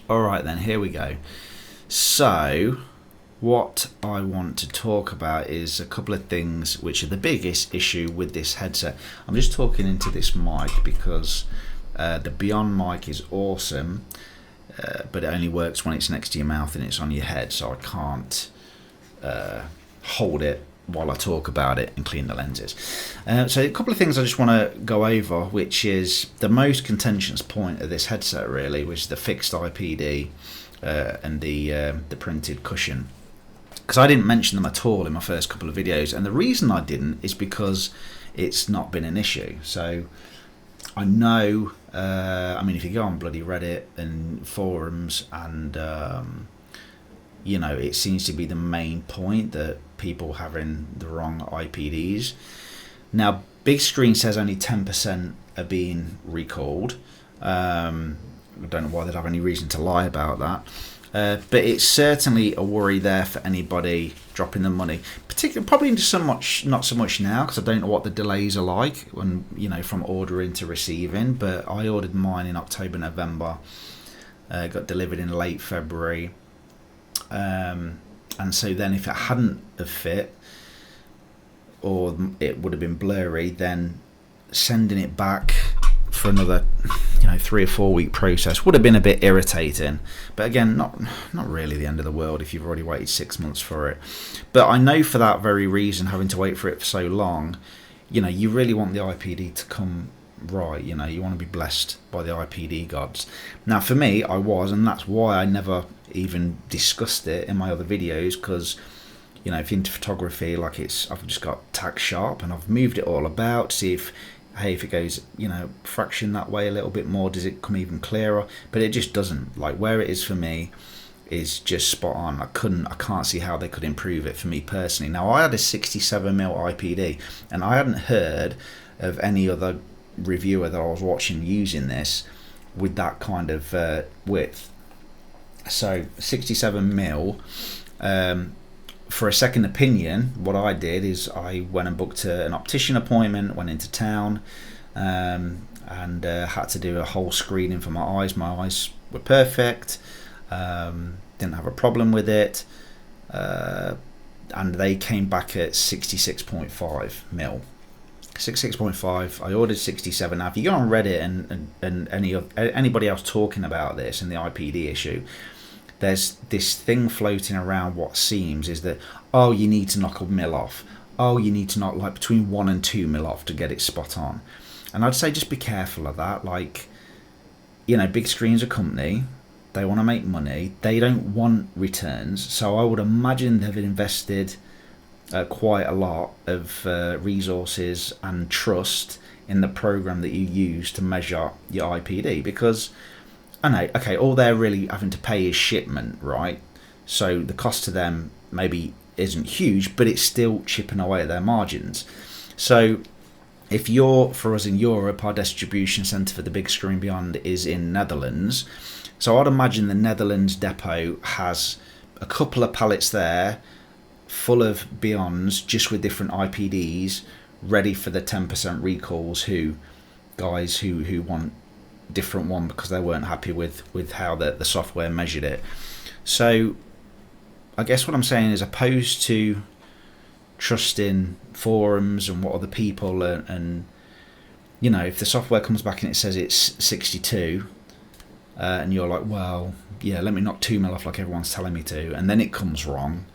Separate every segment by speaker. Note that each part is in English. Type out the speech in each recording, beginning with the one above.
Speaker 1: Alright then, here we go. So, what I want to talk about is a couple of things which are the biggest issue with this headset. I'm just talking into this mic because the Beyond mic is awesome, but it only works when it's next to your mouth and it's on your head, so I can't hold it while I talk about it and clean the lenses. So a couple of things I just want to go over, which is the most contentious point of this headset really, which is the fixed IPD and the printed cushion. Because I didn't mention them at all in my first couple of videos, and the reason I didn't is because it's not been an issue. So I know, I mean, if you go on bloody Reddit and forums and you know, it seems to be the main point that people having the wrong IPDs. Now, Big Screen says only 10% are being recalled. I don't know why they'd have any reason to lie about that. But it's certainly a worry there for anybody dropping the money. Particularly, probably not so much now, because I don't know what the delays are like when, you know, from ordering to receiving. But I ordered mine in October, November. Got delivered in late February. And so then if it hadn't have fit, or it would have been blurry, then sending it back for another, you know, 3 or 4 week process would have been a bit irritating. But again, not really the end of the world if you've already waited 6 months for it. But I know for that very reason, having to wait for it for so long, you know, you really want the IPD to come right. You know, you want to be blessed by the IPD gods. Now for me, I was, and that's why I never even discussed it in my other videos, because, you know, if you're into photography, like I've just got tack sharp and I've moved it all about to see if, hey, if it goes, you know, fraction that way a little bit more, does it come even clearer? But it just doesn't. Like, where it is for me is just spot on. I can't see how they could improve it for me personally. Now, I had a 67mm IPD, and I hadn't heard of any other reviewer that I was watching using this with that kind of width. So 67mm, for a second opinion, what I did is I went and booked an optician appointment, went into town, and had to do a whole screening for my eyes. My eyes were perfect, didn't have a problem with it, and they came back at 66.5mm. 66.5. I ordered 67. Now if you go on Reddit and anybody else talking about this and the IPD issue, there's this thing floating around. What seems is that, oh, you need to knock a mil off, oh, you need to knock like between 1 and 2 mil off to get it spot on. And I'd say just be careful of that. Like, you know, Big Screen's a company, they want to make money, they don't want returns, so I would imagine they've invested quite a lot of resources and trust in the program that you use to measure your IPD, because I know, okay, all they're really having to pay is shipment, right? So the cost to them maybe isn't huge, but it's still chipping away at their margins. So if you're, for us in Europe, our distribution centre for the BigScreenBeyond is in Netherlands. So I'd imagine the Netherlands depot has a couple of pallets there full of Beyonds, just with different IPDs, ready for the 10% recalls, guys who want different one because they weren't happy with how the software measured it. So I guess what I'm saying is, opposed to trusting forums and what other people and you know, if the software comes back and it says it's 62 and you're like, well, yeah, let me knock 2 mil off like everyone's telling me to, and then it comes wrong,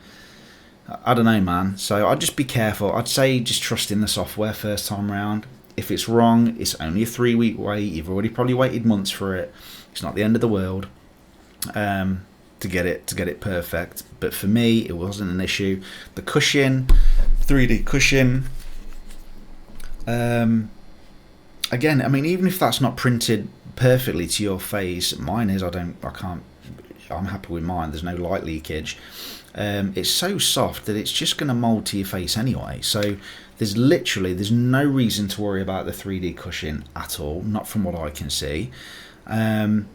Speaker 1: I don't know, man. So I'd just be careful. I'd say just trust in the software first time round. If it's wrong, it's only a 3-week wait. You've already probably waited months for it. It's not the end of the world to get it perfect. But for me, it wasn't an issue. The cushion, 3D cushion. Again, I mean, even if that's not printed perfectly to your face, mine is. I'm happy with mine. There's no light leakage. It's so soft that it's just going to mold to your face anyway. So there's no reason to worry about the 3D cushion at all, not from what I can see. And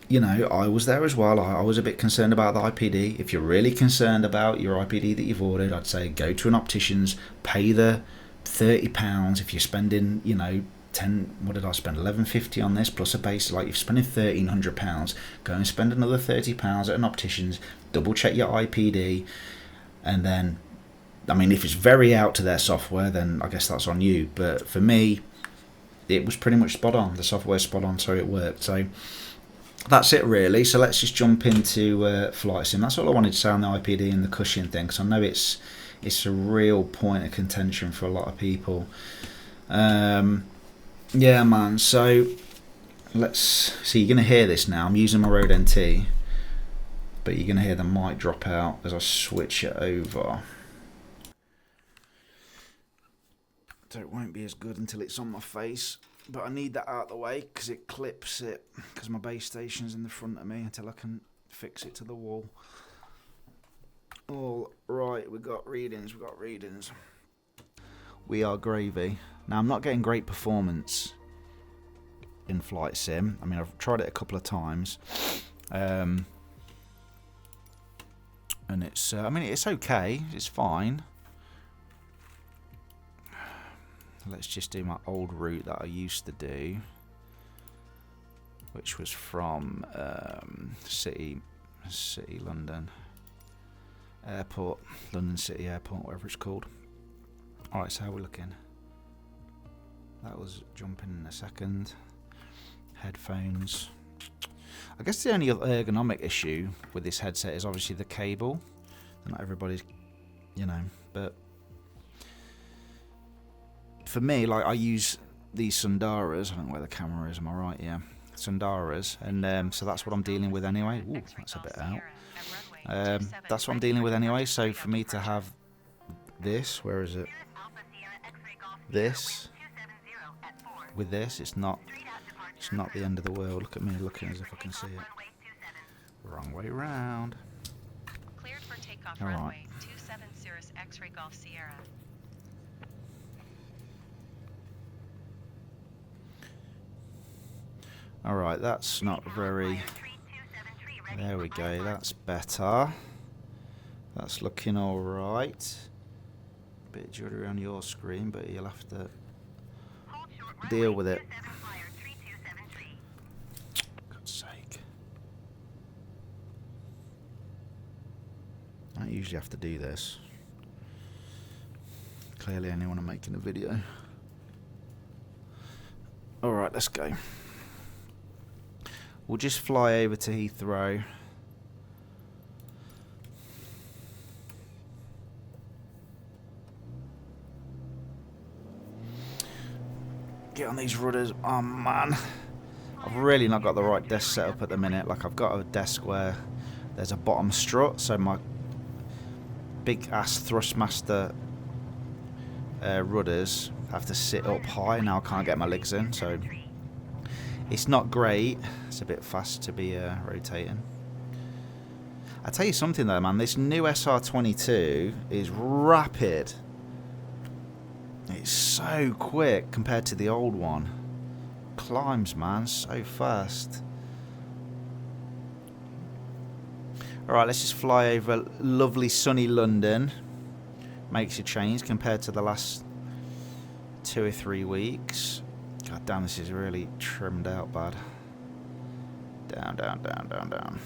Speaker 1: you know, I was there as well. I was a bit concerned about the IPD. If you're really concerned about your IPD that you've ordered, I'd say go to an optician's, pay the £30 if you're spending, you know, what did I spend? £11.50 on this plus a base. Like, you're spending £1,300. Go and spend another £30 at an optician's. Double check your IPD, and then, I mean, if it's very out to their software, then I guess that's on you. But for me, it was pretty much spot on. The software's spot on, so it worked. So that's it really. So let's just jump into flight sim. That's all I wanted to say on the IPD and the cushion thing, because I know it's a real point of contention for a lot of people. Yeah, man. So let's see. You're gonna hear this now. I'm using my Rode NT, but you're gonna hear the mic drop out as I switch it over. So it won't be as good until it's on my face, but I need that out of the way because it clips it, because my base station's in the front of me, until I can fix it to the wall. All right, we got readings. We are gravy. Now, I'm not getting great performance in flight sim. I mean, I've tried it a couple of times, and it's I mean, it's okay, it's fine. Let's just do my old route that I used to do, which was from City London Airport, London City Airport, whatever it's called. Alright, so how are we looking? That was jumping in a second. Headphones. I guess the only ergonomic issue with this headset is obviously the cable. Not everybody's, you know, but for me, like, I use these Sundaras. I don't know where the camera is, am I right? Yeah, Sundaras, and so that's what I'm dealing with anyway. Ooh, that's a bit out. That's what I'm dealing with anyway, so for me to have this, where is it? This, with this, it's not the end of the world. Look at me looking as if I can see it. Wrong way round.
Speaker 2: Cleared for takeoff
Speaker 1: All
Speaker 2: runway
Speaker 1: right.
Speaker 2: 27 X-ray Golf Sierra.
Speaker 1: Alright, that's not very... There we go, that's better. That's looking alright. Bit juddery on your screen, but you'll have to deal with it. God's sake. I don't usually have to do this. Clearly anyone I'm making a video. Alright, let's go. We'll just fly over to Heathrow. Get on these rudders. Oh man, I've really not got the right desk set up at the minute. Like, I've got a desk where there's a bottom strut, so my big ass Thrustmaster rudders have to sit up high. Now I can't get my legs in, so it's not great. It's a bit fast to be rotating. I tell you something though, man, this new SR22 is rapid. It's so quick compared to the old one. Climbs, man, so fast. Alright, let's just fly over lovely sunny London. Makes a change compared to the last 2 or 3 weeks. God damn, this is really trimmed out bad. Down, down, down, down, down.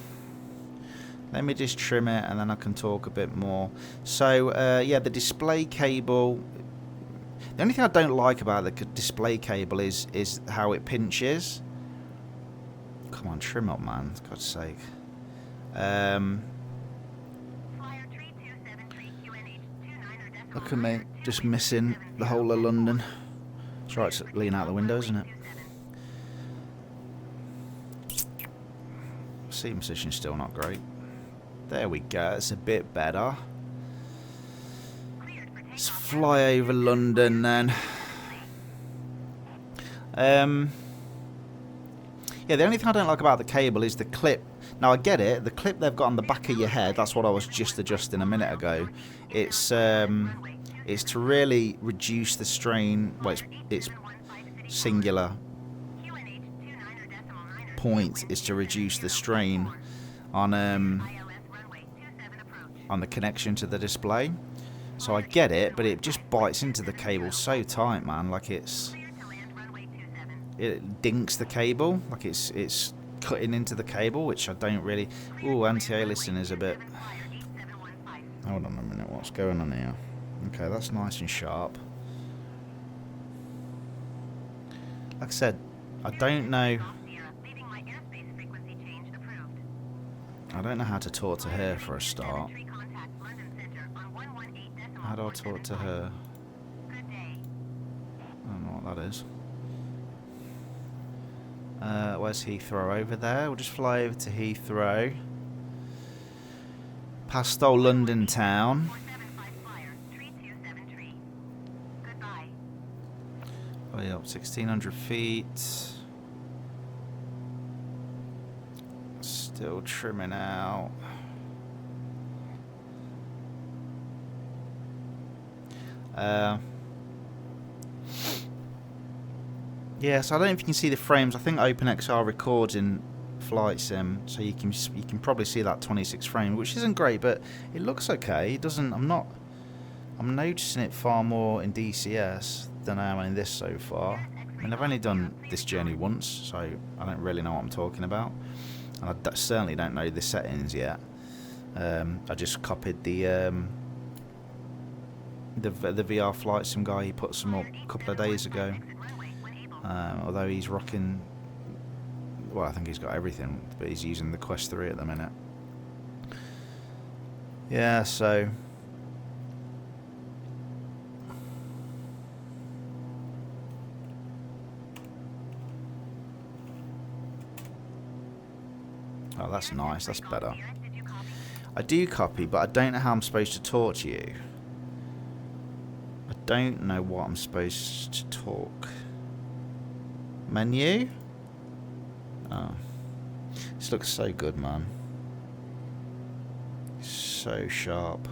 Speaker 1: Let me just trim it and then I can talk a bit more. So, yeah, the display cable. The only thing I don't like about the display cable is how it pinches. Come on, trim up, man. For God's sake. Look at me, just missing the whole of London. It's right to lean out the window, isn't it? Seat position's still not great. There we go, it's a bit better. Let's fly over London then. Yeah, the only thing I don't like about the cable is the clip. Now I get it, the clip they've got on the back of your head, that's what I was just adjusting a minute ago. It's to really reduce the strain. Well, it's singular point is to reduce the strain on the connection to the display. So I get it, but it just bites into the cable so tight, man. Like, it's it dinks the cable, like it's cutting into the cable, which I don't really. Ooh, anti-aliasing is a bit. Hold on a minute, what's going on here? Okay, that's nice and sharp. Like I said, I don't know. I don't know how to talk to her for a start. How do I talk to her? I don't know what that is. Where's Heathrow? Over there. We'll just fly over to Heathrow. Past old London town. Oh yeah, up 1,600 feet. Still trimming out. Yeah, so I don't know if you can see the frames. I think OpenXR records in Flight Sim, so you can probably see that 26 frame, which isn't great, but it looks okay. It doesn't. I'm noticing it far more in DCS than I am in this so far. I mean, I've only done this journey once, so I don't really know what I'm talking about, and I certainly don't know the settings yet. I just copied the VR Flight Sim guy. He put some up a couple of days ago. Although he's rocking, well, I think he's got everything, but he's using the Quest 3 at the minute. Yeah, so oh, that's nice, that's better. I do copy, but I don't know how I'm supposed to talk to you. I don't know what I'm supposed to talk. Menu? Oh. This looks so good, man. So sharp.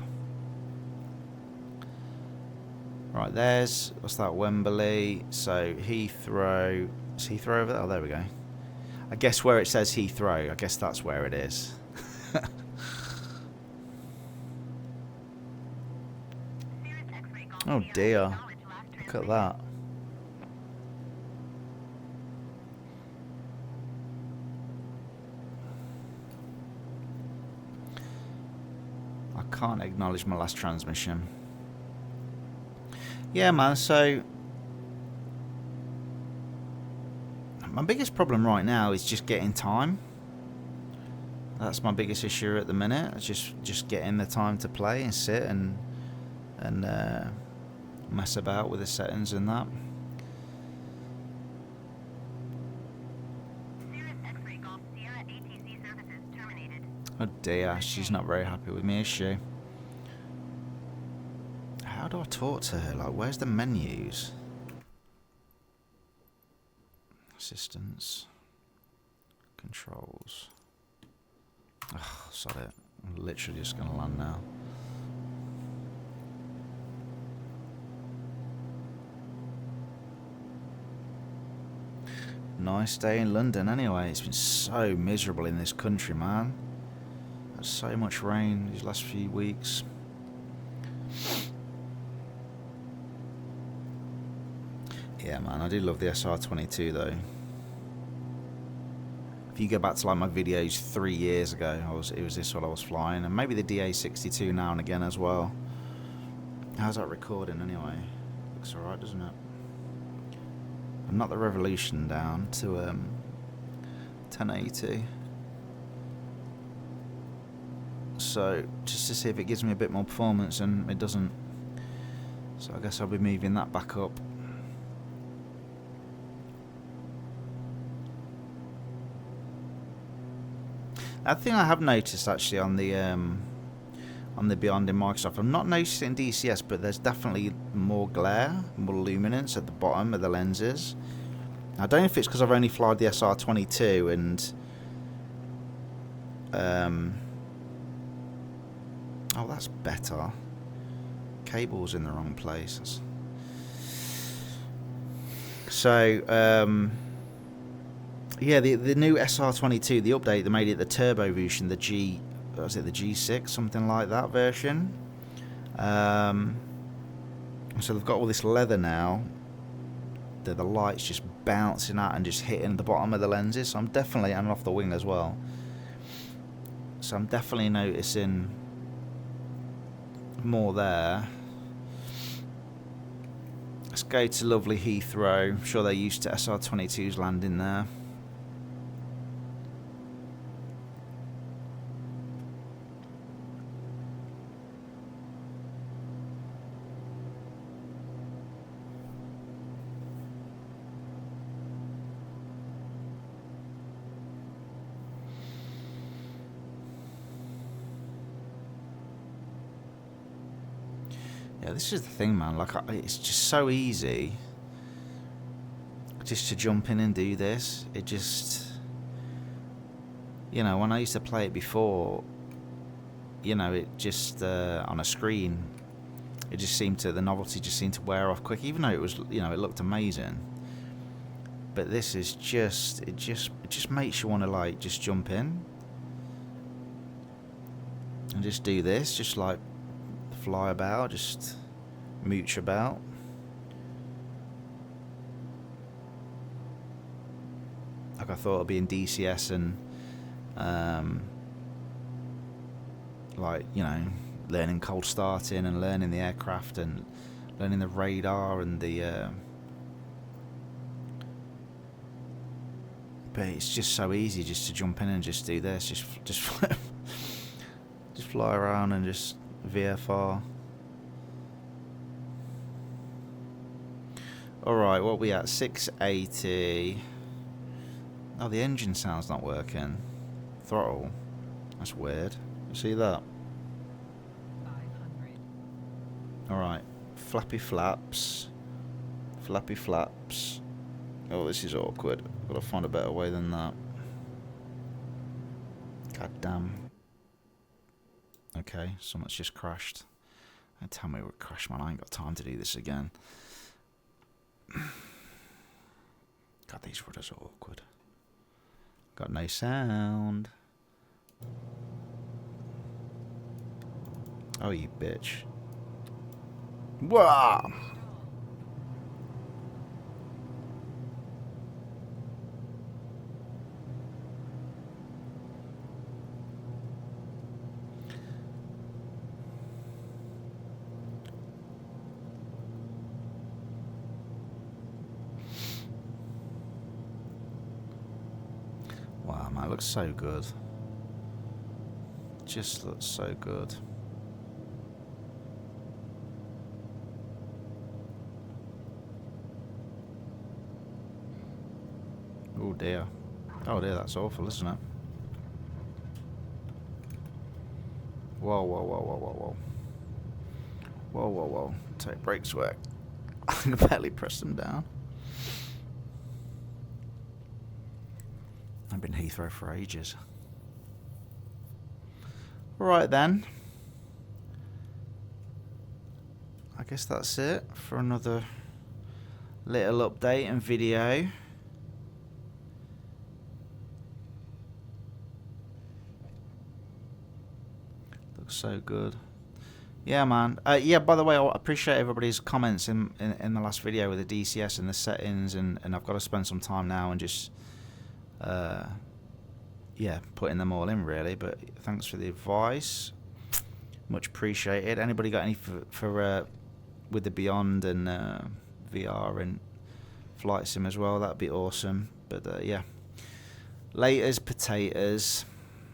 Speaker 1: Right, there's, what's that, Wembley. So Heathrow. Is Heathrow over there? Oh, there we go. I guess where it says Heathrow, I guess that's where it is. Oh dear. Look at that. Can't acknowledge my last transmission. Yeah, man, so my biggest problem right now is just getting time. That's my biggest issue at the minute. It's just getting the time to play and sit and mess about with the settings and that. Oh dear, she's not very happy with me, is she? How do I talk to her? Like, where's the menus? Assistance. Controls. Oh, sorry. I'm literally just going to land now. Nice day in London anyway. It's been so miserable in this country, man. There's so much rain these last few weeks. Yeah, man, I do love the SR22 though. If you go back to like my videos 3 years ago, it was this what I was flying, and maybe the DA62 now and again as well. How's that recording anyway? Looks alright, doesn't it? I've knocked the revolution down to 1080. So just to see if it gives me a bit more performance, and it doesn't. So I guess I'll be moving that back up. I think I have noticed actually on the Beyond in Microsoft. I'm not noticing it in DCS, but there's definitely more glare, more luminance at the bottom of the lenses. I don't know if it's because I've only flied the SR22 and oh, that's better. Cable's in the wrong place. So, yeah, the new SR22, the update, they made it the turbo version, the G6, something like that version. So they've got all this leather now. The lights just bouncing at and just hitting the bottom of the lenses. So I'm definitely, and off the wing as well. So I'm definitely noticing more there. Let's go to lovely Heathrow. I'm sure they're used to SR-22s landing there. Yeah, this is the thing, man. Like, it's just so easy just to jump in and do this. It just, you know, when I used to play it before, you know, it just on a screen, it just seemed to, the novelty just seemed to wear off quick, even though it was, you know, it looked amazing. But this is just, it just makes you want to, like, just jump in and just do this, just like fly about, just mooch about. Like I thought it'd be in DCS and like, you know, learning cold starting and learning the aircraft and learning the radar and the but it's just so easy just to jump in and just do this, just fly around and just VFR. Alright, what are we at? 680. Oh, the engine sound's not working. Throttle. That's weird. You see that?
Speaker 2: 500.
Speaker 1: Alright. Flappy flaps. Flappy flaps. Oh, this is awkward. I've got to find a better way than that. God damn. Okay, something's just crashed. Don't tell me it crashed, man. I ain't got time to do this again. God, these rudders are awkward. Got no sound. Oh, you bitch. Wow. Wow, man, it looks so good. Just looks so good. Oh dear. Oh dear, that's awful, isn't it? Whoa, whoa, whoa, whoa, whoa, whoa. Whoa, whoa, whoa. Take brakes work. I can barely press them down. I've been Heathrow for ages. Right then. I guess that's it for another little update and video. Looks so good. Yeah, man. Yeah, by the way, I appreciate everybody's comments in the last video with the DCS and the settings, and I've got to spend some time now and just yeah, putting them all in really. But thanks for the advice, much appreciated. Anybody got any for with the Beyond and VR and flight sim as well? That'd be awesome. But yeah, laters potatoes.